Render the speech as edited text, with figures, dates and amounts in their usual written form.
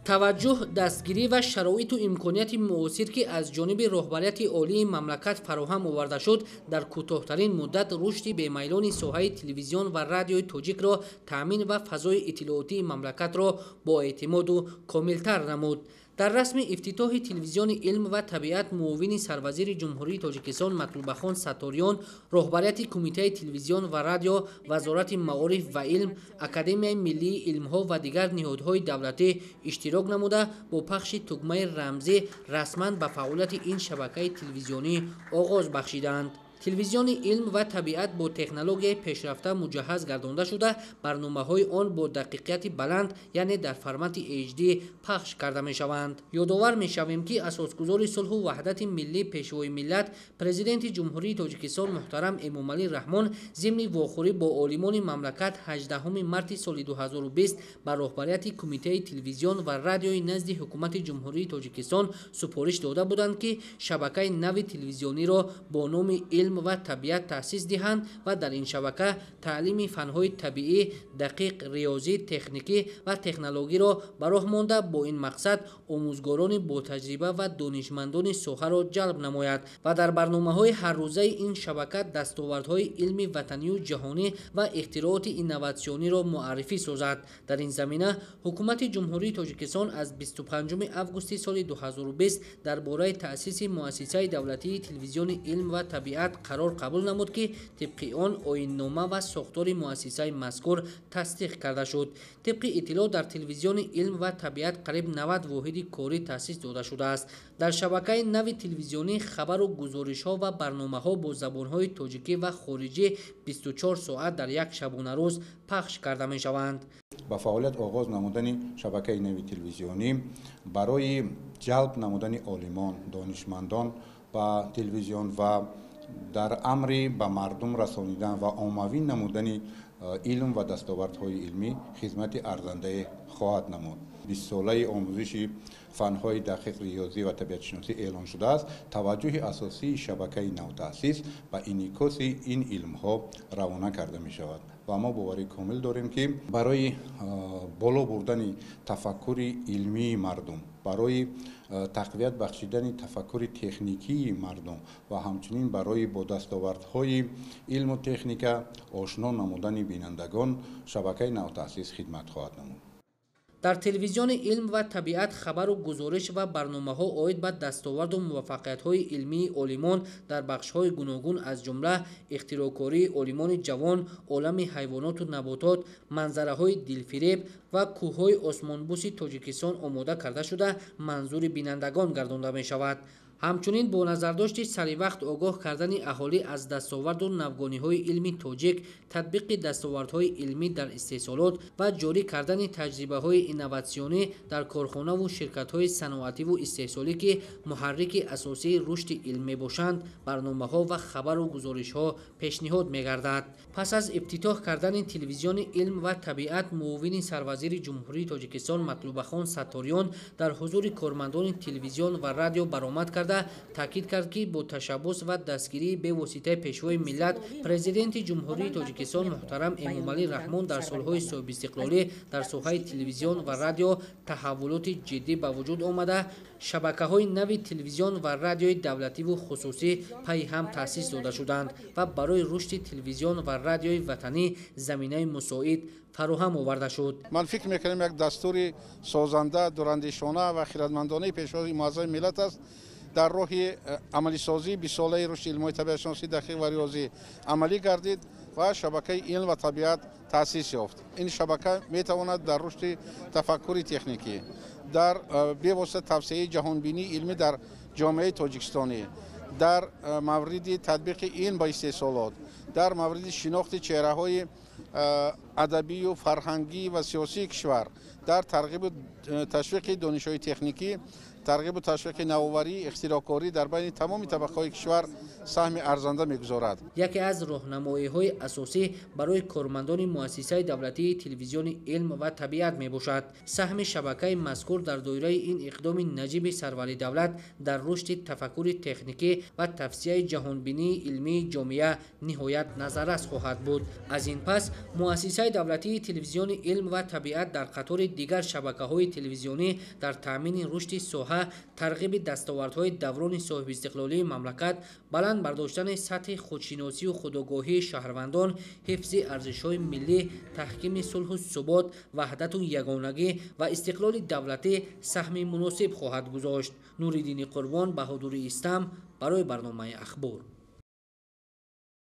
таваҷҷӯҳ, дастгирӣ ва шароиту имконияти муосир ки аз ҷониби роҳбарияти олии мамлакат фароҳам оварда шуд, дар кӯтоҳтарин муддат рушди бемайлони соҳаи телевизион ва радиои тоҷикро таъмин ва фазои иттилоотии мамлакатро боэътимоду комилтар намуд. дар расми ифтитоҳи телевизиони илм ва табиат муовини сарвазири ҷумҳурии Тоҷикистон Матлубахон Сатториён, роҳбарияти кумитаи телевизион ва радио, вазорати маориф ва илм, Академияи миллии илмҳо ва дигар ниҳодҳои давлатӣ иштирок намуда бо пахши тугмаи рамзӣ расман ба фаъолияти ин шабакаи телевизионӣ оғоз бахшиданд. телевизиони илм ва табиат бо технологияи пешрафта муҷаҳҳаз гардонда шуда, барномаҳои он бо дақиқияти баланд, яъне дар формати HD пахш карда мешаванд. ёдовар мешавем ки асосгузори сулҳу ваҳдати миллӣ пешвои миллат, президенти ҷумҳурии Тоҷикистон муҳтарам Эмомалӣ Раҳмон зимни вохӯрӣ бо олимони мамлакат 18 марти соли 2020 ба роҳбарияти кумитаи телевизион ва радиои назди ҳукумати ҷумҳурии Тоҷикистон супориш дода буданд ки шабакаи нави телевизиониро бо номи илм ва табиат таъсис диҳанд ва дар ин шабака таълими фанҳои табиӣ, дақиқ, риёзӣ, техникӣ ва технологиро ба роҳ монда бо ин мақсад омӯзгорони ботаҷриба ва донишмандони соҳаро ҷалб намояд ва дар барномаҳои ҳаррӯзаи ин шабака дастовардҳои илми ватанию ҷаҳонӣ ва ихтирооти инноватсиониро муаррифӣ созад. дар ин замина ҳукумати ҷумҳурии Тоҷикистон аз 25 августи соли 2020 дар бораи таъсиси муассисаи давлатии телевизиони илм ва табиат қарор қабул намуд ки тибқи он оиннома ва сохтори муассисаи мазкур тасдиқ карда шуд. тибқи иттилоъ дар телевизиони илм ва табиат қариб 90 воҳиди корӣ таъсис дода шудааст. дар шабакаи нави телевизионӣ хабару гузоришҳо ва барномаҳо бо забонҳои тоҷикӣ ва хориҷӣ 24 соат дар як шабонарӯз пахш карда мешаванд. ба фаъолият оғоз намудани шабакаи нави телевизионӣ барои ҷалб намудани олимон, донишмандон ба телевизион ва дар амри ба мардум расонидан ва оммавӣ намудани илм ва дастовардҳои илмӣ хизмати арзандае хоҳад намуд. 20 солаи омӯзиши фанҳои дақиқ, риёзӣ ва табиатшиносӣ эълон шудааст. таваҷҷӯҳи асосии шабакаи навтаъсис ба инъикоси ин илмҳо равона карда мешавад ва мо боварӣ комил дорем ки барои боло бурдани тафаккури илмии мардум, барои тақвият бахшидани тафаккури техникии мардум ва ҳамчунин барои бо дастовардҳои илму техника ошно намудани бинандагон шабакаи навтаъсис хидмат хоҳад намуд. дар телевизиони илм ва табиат хабару гузориш ва барномаҳо оид ба дастоварду муваффақиятҳои илмии олимон дар бахшҳои гуногун аз ҷумла ихтироъкории олимони ҷавон, олами ҳайвоноту наботот, манзараҳои дилфиреб ва кӯҳҳои осмонбуси Тоҷикистон омода карда шуда манзури бинандагон гардонда мешавад. ҳамчунин бо назардошти саривақт огоҳ кардани аҳолӣ аз дастоварду навгониҳои илми тоҷик, татбиқи дастовардҳои илмӣ дар истеҳсолот ва ҷорӣ кардани таҷрибаҳои инноватсионӣ дар корхонаву ширкатҳои саноативу истеҳсолӣ ки муҳаррики асосии рушди илм мебошанд, барномаҳо ва хабару гузоришҳо пешниҳод мегардад. пас аз ифтитоҳ кардани телевизиони илм ва табиат, муовини сарвазири ҷумҳурии Тоҷикистон Матлубахон Сатториён дар ҳузури кормандони телевизион ва радио баромад кард таъкид кард ки бо ташаббус ва дастгирии бевоситаи пешвои миллат, президенти ҷумҳурии Тоҷикистон муҳтарам Эмомалӣ Раҳмон дар солҳои соҳибистиқлолӣ дар соҳаи телевизион ва радио таҳаввулоти ҷиддӣ ба вуҷуд омада, шабакаҳои нави телевизион ва радиои давлативу хусусӣ пай ҳам таъсис дода шуданд ва барои рушди телевизион ва радиои ватанӣ заминаи мусоид фароҳам оварда шуд. ман фикр мекунам як дастури созанда, дурандешона ва хиратмандонаи пешвои муаззами миллат аст дар роҳи амалисозии 20 солаи рушди илмҳои табиатшиносӣ, дақиқ ва риёзӣ амалӣ гардид ва шабакаи илм ва табиат таъсис ёфт. ин шабака метавонад дар рушди тафаккури техникӣ, дар бевосита тавсеаи ҷаҳонбинии илмӣ дар ҷомеаи тоҷикистонӣ, дар мавриди татбиқи ин ба истеҳсолот, дар мавриди шинохти чеҳраҳои адабию фарҳангӣ ва сиёсии кишвар, дар тарғибу ташвиқи донишҳои техникӣ тарғибу ташвиқи навоварӣ ихтироъкорӣ дар байни тамоми табақаҳои кишвар саҳми арзанда мегузорад. яке аз роҳнамоиҳои асосӣ барои кормандони муассисаи давлатии телевизиони илм ва табиат мебошад. саҳми шабакаи мазкур дар доираи ин иқдоми наҷиби сарвари давлат дар рушди тафаккури техникӣ ва тавсияи ҷаҳонбинии илмии ҷомеа ниҳоят назаррас хоҳад буд. аз ин пас муассисаи давлатии телевизиони илм ва табиат дар қатори дигар шабакаҳои телевизионӣ дар таъмини рушди соҳа, тарғиби дастовардҳои даврони соҳибистиқлолии мамлакат, баланд бардоштани сатҳи худшиносию худогоҳии шаҳрвандон, ҳифзи арзишҳои миллӣ, таҳкими сулҳу субот, ваҳдату ягонагӣ ва истиқлоли давлатӣ саҳми муносиб хоҳад гузошт. нуриддини Қурбон, Баҳодури Истам барои барномаи ахбор.